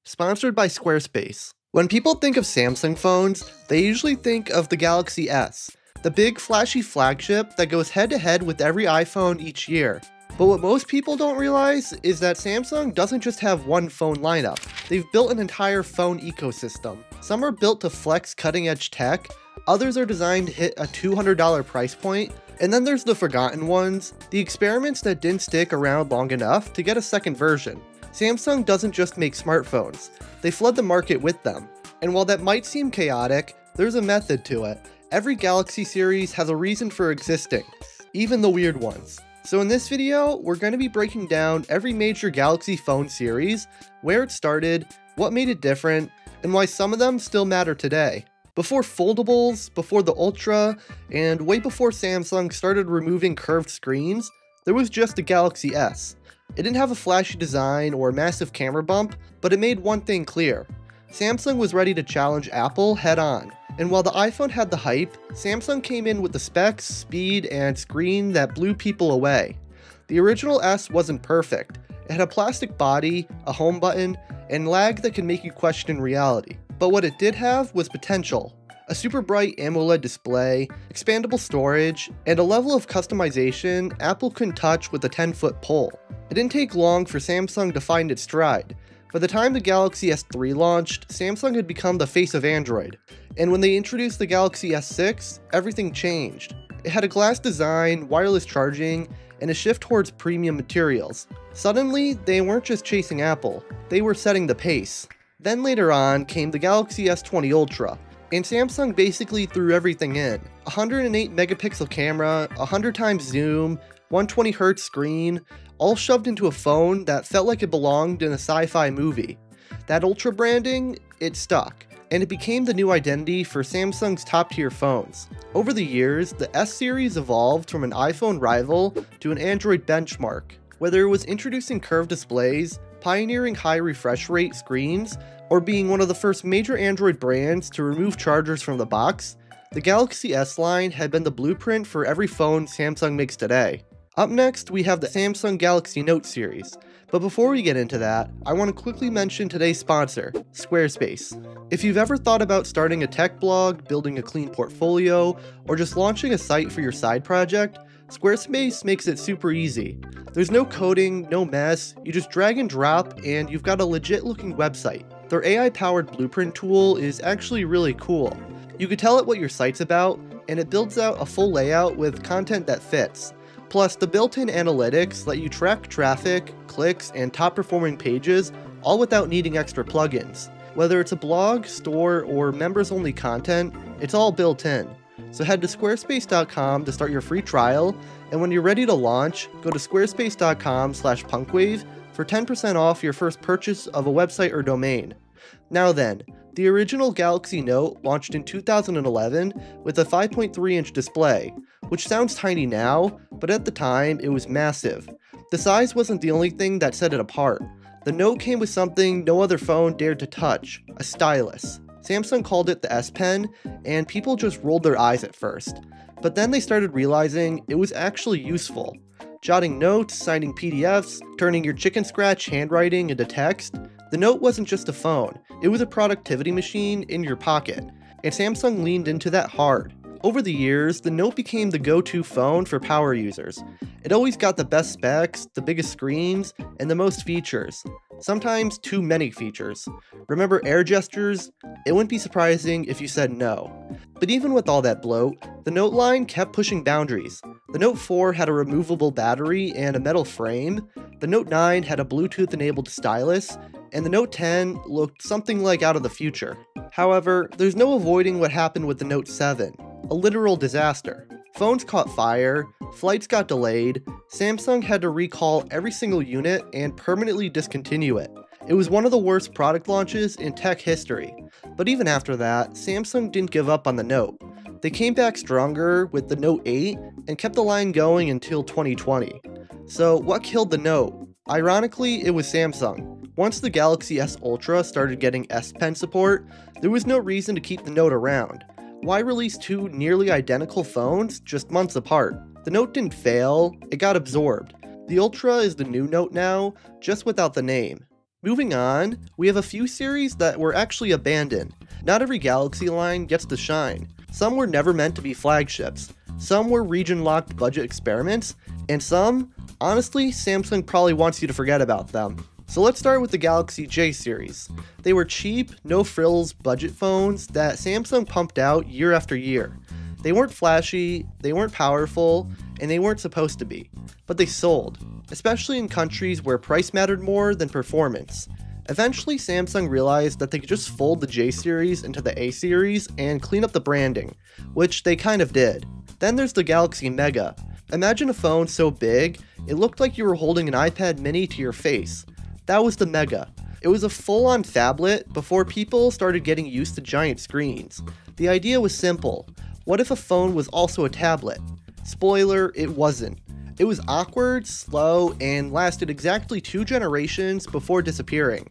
sponsored by Squarespace. When people think of Samsung phones, they usually think of the Galaxy S, the big flashy flagship that goes head-to-head with every iPhone each year. But what most people don't realize is that Samsung doesn't just have one phone lineup. They've built an entire phone ecosystem. Some are built to flex cutting-edge tech, others are designed to hit a $200 price point, and then there's the forgotten ones, the experiments that didn't stick around long enough to get a second version. Samsung doesn't just make smartphones, they flood the market with them. And while that might seem chaotic, there's a method to it. Every Galaxy series has a reason for existing, even the weird ones. So in this video, we're going to be breaking down every major Galaxy phone series, where it started, what made it different, and why some of them still matter today. Before foldables, before the Ultra, and way before Samsung started removing curved screens, there was just the Galaxy S. It didn't have a flashy design or a massive camera bump, but it made one thing clear. Samsung was ready to challenge Apple head-on. And while the iPhone had the hype, Samsung came in with the specs, speed, and screen that blew people away. The original S wasn't perfect. It had a plastic body, a home button, and lag that can make you question reality. But what it did have was potential. A super bright AMOLED display, expandable storage, and a level of customization Apple couldn't touch with a 10-foot pole. It didn't take long for Samsung to find its stride. By the time the Galaxy S3 launched, Samsung had become the face of Android. And when they introduced the Galaxy S6, everything changed. It had a glass design, wireless charging, and a shift towards premium materials. Suddenly, they weren't just chasing Apple, they were setting the pace. Then later on came the Galaxy S20 Ultra, and Samsung basically threw everything in. 108 megapixel camera, 100 times zoom, 120Hz screen, all shoved into a phone that felt like it belonged in a sci-fi movie. That Ultra branding, it stuck, and it became the new identity for Samsung's top-tier phones. Over the years, the S series evolved from an iPhone rival to an Android benchmark. Whether it was introducing curved displays, pioneering high refresh rate screens, or being one of the first major Android brands to remove chargers from the box, the Galaxy S line had been the blueprint for every phone Samsung makes today. Up next, we have the Samsung Galaxy Note series. But before we get into that, I want to quickly mention today's sponsor, Squarespace. If you've ever thought about starting a tech blog, building a clean portfolio, or just launching a site for your side project, Squarespace makes it super easy. There's no coding, no mess, you just drag and drop and you've got a legit looking website. Their AI-powered blueprint tool is actually really cool. You can tell it what your site's about, and it builds out a full layout with content that fits. Plus, the built-in analytics let you track traffic, clicks, and top-performing pages, all without needing extra plugins. Whether it's a blog, store, or members-only content, it's all built in. So head to squarespace.com to start your free trial, and when you're ready to launch, go to squarespace.com/punkwave for 10% off your first purchase of a website or domain. Now then, the original Galaxy Note launched in 2011 with a 5.3-inch display, which sounds tiny now, but at the time it was massive. The size wasn't the only thing that set it apart. The Note came with something no other phone dared to touch, a stylus. Samsung called it the S Pen, and people just rolled their eyes at first. But then they started realizing it was actually useful. Jotting notes, signing PDFs, turning your chicken scratch handwriting into text, the Note wasn't just a phone, it was a productivity machine in your pocket, and Samsung leaned into that hard. Over the years, the Note became the go-to phone for power users. It always got the best specs, the biggest screens, and the most features. Sometimes too many features. Remember air gestures? It wouldn't be surprising if you said no. But even with all that bloat, the Note line kept pushing boundaries. The Note 4 had a removable battery and a metal frame, the Note 9 had a Bluetooth-enabled stylus, and the Note 10 looked something like out of the future. However, there's no avoiding what happened with the Note 7, a literal disaster. Phones caught fire, flights got delayed, Samsung had to recall every single unit and permanently discontinue it. It was one of the worst product launches in tech history. But even after that, Samsung didn't give up on the Note. They came back stronger with the Note 8 and kept the line going until 2020. So what killed the Note? Ironically, it was Samsung. Once the Galaxy S Ultra started getting S Pen support, there was no reason to keep the Note around. Why release two nearly identical phones just months apart? The Note didn't fail, it got absorbed. The Ultra is the new Note now, just without the name. Moving on, we have a few series that were actually abandoned. Not every Galaxy line gets to shine. Some were never meant to be flagships. Some were region-locked budget experiments, and some, honestly, Samsung probably wants you to forget about them. So let's start with the Galaxy J series. They were cheap, no-frills budget phones that Samsung pumped out year after year. They weren't flashy, they weren't powerful, and they weren't supposed to be. But they sold, especially in countries where price mattered more than performance. Eventually, Samsung realized that they could just fold the J series into the A series and clean up the branding, which they kind of did. Then there's the Galaxy Mega. Imagine a phone so big, it looked like you were holding an iPad mini to your face. That was the Mega. It was a full-on phablet before people started getting used to giant screens. The idea was simple. What if a phone was also a tablet? Spoiler, it wasn't. It was awkward, slow, and lasted exactly 2 generations before disappearing.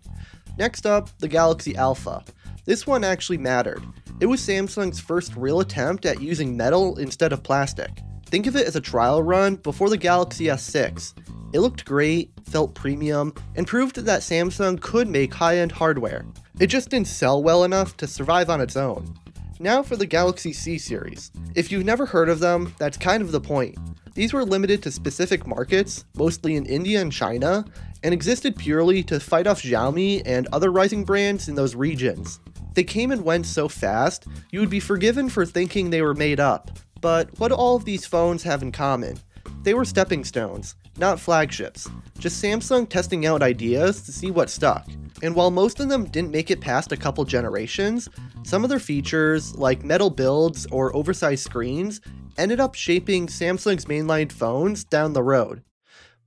Next up, the Galaxy Alpha. This one actually mattered. It was Samsung's first real attempt at using metal instead of plastic. Think of it as a trial run before the Galaxy S6. It looked great, felt premium, and proved that Samsung could make high-end hardware. It just didn't sell well enough to survive on its own. Now for the Galaxy C series. If you've never heard of them, that's kind of the point. These were limited to specific markets, mostly in India and China, and existed purely to fight off Xiaomi and other rising brands in those regions. They came and went so fast, you would be forgiven for thinking they were made up. But what do all of these phones have in common? They were stepping stones, not flagships. Just Samsung testing out ideas to see what stuck. And while most of them didn't make it past a couple generations, some of their features, like metal builds or oversized screens, ended up shaping Samsung's mainline phones down the road.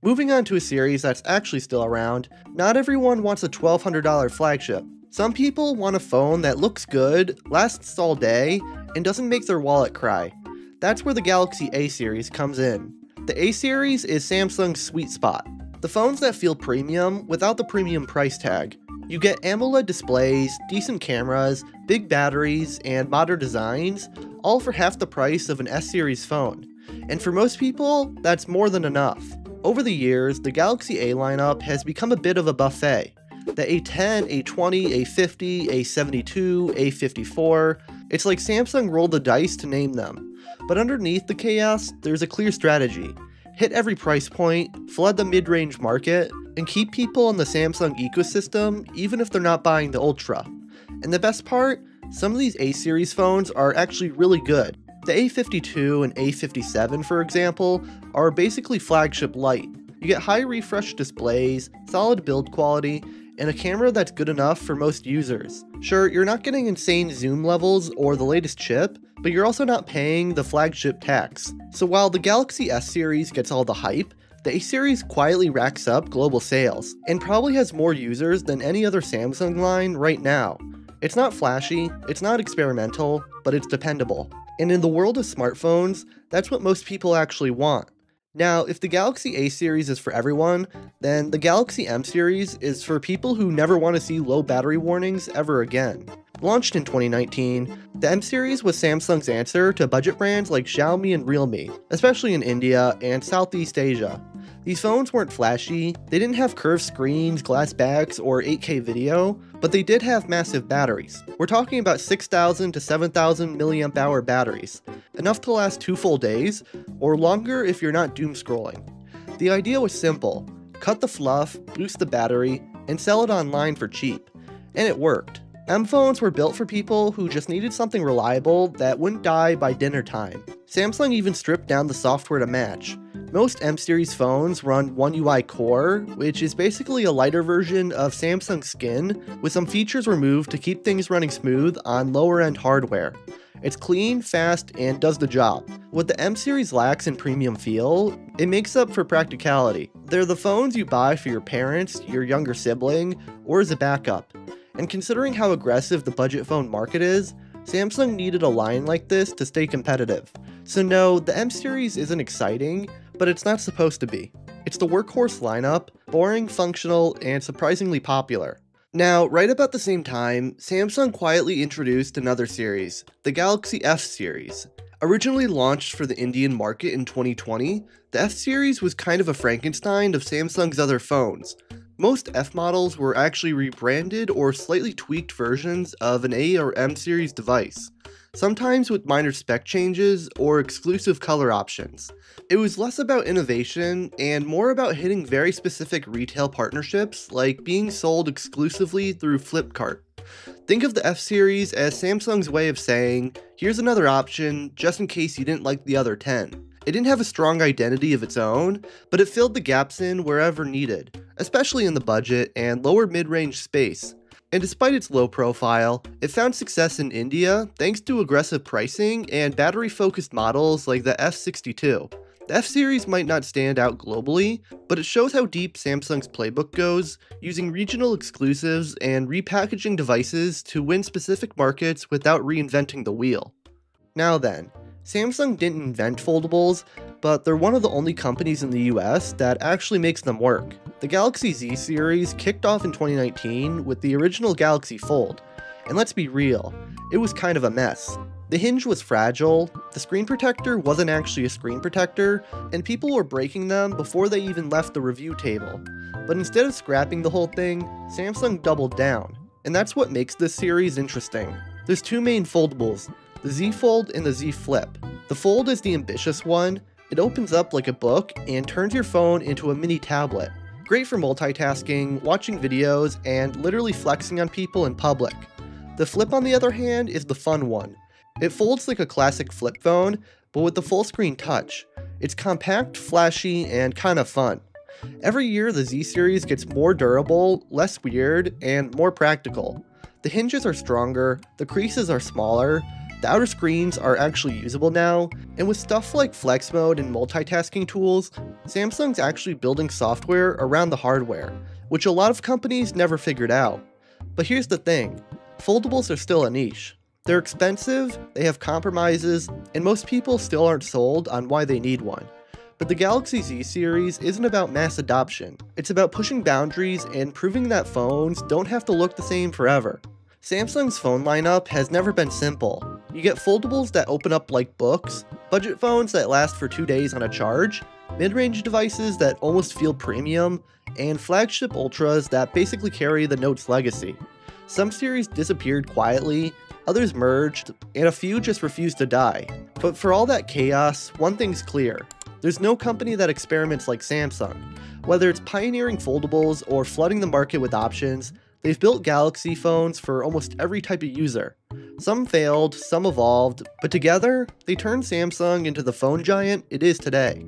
Moving on to a series that's actually still around, not everyone wants a $1,200 flagship. Some people want a phone that looks good, lasts all day, and doesn't make their wallet cry. That's where the Galaxy A series comes in. The A series is Samsung's sweet spot. The phones that feel premium without the premium price tag. You get AMOLED displays, decent cameras, big batteries, and modern designs, all for half the price of an S-series phone. And for most people, that's more than enough. Over the years, the Galaxy A lineup has become a bit of a buffet. The A10, A20, A50, A72, A54, it's like Samsung rolled the dice to name them. But underneath the chaos, there's a clear strategy. Hit every price point, flood the mid-range market, and keep people in the Samsung ecosystem even if they're not buying the Ultra. And the best part? Some of these A-series phones are actually really good. The A52 and A57, for example, are basically flagship light. You get high refresh displays, solid build quality, and a camera that's good enough for most users. Sure, you're not getting insane zoom levels or the latest chip, but you're also not paying the flagship tax. So while the Galaxy S series gets all the hype, the A series quietly racks up global sales, and probably has more users than any other Samsung line right now. It's not flashy, it's not experimental, but it's dependable. And in the world of smartphones, that's what most people actually want. Now, if the Galaxy A series is for everyone, then the Galaxy M series is for people who never want to see low battery warnings ever again. Launched in 2019, the M series was Samsung's answer to budget brands like Xiaomi and Realme, especially in India and Southeast Asia. These phones weren't flashy, they didn't have curved screens, glass backs, or 8K video, but they did have massive batteries. We're talking about 6,000 to 7,000 mAh batteries, enough to last 2 full days, or longer if you're not doom scrolling. The idea was simple: cut the fluff, boost the battery, and sell it online for cheap. And it worked. M phones were built for people who just needed something reliable that wouldn't die by dinner time. Samsung even stripped down the software to match. Most M-series phones run One UI Core, which is basically a lighter version of Samsung Skin, with some features removed to keep things running smooth on lower-end hardware. It's clean, fast, and does the job. What the M-series lacks in premium feel, it makes up for practicality. They're the phones you buy for your parents, your younger sibling, or as a backup. And considering how aggressive the budget phone market is, Samsung needed a line like this to stay competitive. So no, the M-series isn't exciting, but it's not supposed to be. It's the workhorse lineup, boring, functional, and surprisingly popular. Now, right about the same time, Samsung quietly introduced another series, the Galaxy F series. Originally launched for the Indian market in 2020, the F series was kind of a Frankenstein of Samsung's other phones. Most F models were actually rebranded or slightly tweaked versions of an A or M series device, sometimes with minor spec changes or exclusive color options. It was less about innovation and more about hitting very specific retail partnerships, like being sold exclusively through Flipkart. Think of the F series as Samsung's way of saying, here's another option just in case you didn't like the other 10. It didn't have a strong identity of its own, but it filled the gaps in wherever needed, especially in the budget and lower mid-range space. And despite its low profile, it found success in India thanks to aggressive pricing and battery-focused models like the F62. The F series might not stand out globally, but it shows how deep Samsung's playbook goes, using regional exclusives and repackaging devices to win specific markets without reinventing the wheel. Now then, Samsung didn't invent foldables, but they're one of the only companies in the US that actually makes them work. The Galaxy Z series kicked off in 2019 with the original Galaxy Fold, and let's be real, it was kind of a mess. The hinge was fragile, the screen protector wasn't actually a screen protector, and people were breaking them before they even left the review table. But instead of scrapping the whole thing, Samsung doubled down, and that's what makes this series interesting. There's two main foldables, the Z Fold and the Z Flip. The Fold is the ambitious one. It opens up like a book and turns your phone into a mini tablet. Great for multitasking, watching videos, and literally flexing on people in public. The Flip, on the other hand, is the fun one. It folds like a classic flip phone, but with the full screen touch. It's compact, flashy, and kinda fun. Every year the Z series gets more durable, less weird, and more practical. The hinges are stronger, the creases are smaller, the outer screens are actually usable now, and with stuff like flex mode and multitasking tools, Samsung's actually building software around the hardware, which a lot of companies never figured out. But here's the thing, foldables are still a niche. They're expensive, they have compromises, and most people still aren't sold on why they need one. But the Galaxy Z series isn't about mass adoption, it's about pushing boundaries and proving that phones don't have to look the same forever. Samsung's phone lineup has never been simple. You get foldables that open up like books, budget phones that last for 2 days on a charge, mid-range devices that almost feel premium, and flagship ultras that basically carry the Note's legacy. Some series disappeared quietly, others merged, and a few just refused to die. But for all that chaos, one thing's clear. There's no company that experiments like Samsung. Whether it's pioneering foldables or flooding the market with options, they've built Galaxy phones for almost every type of user. Some failed, some evolved, but together, they turned Samsung into the phone giant it is today.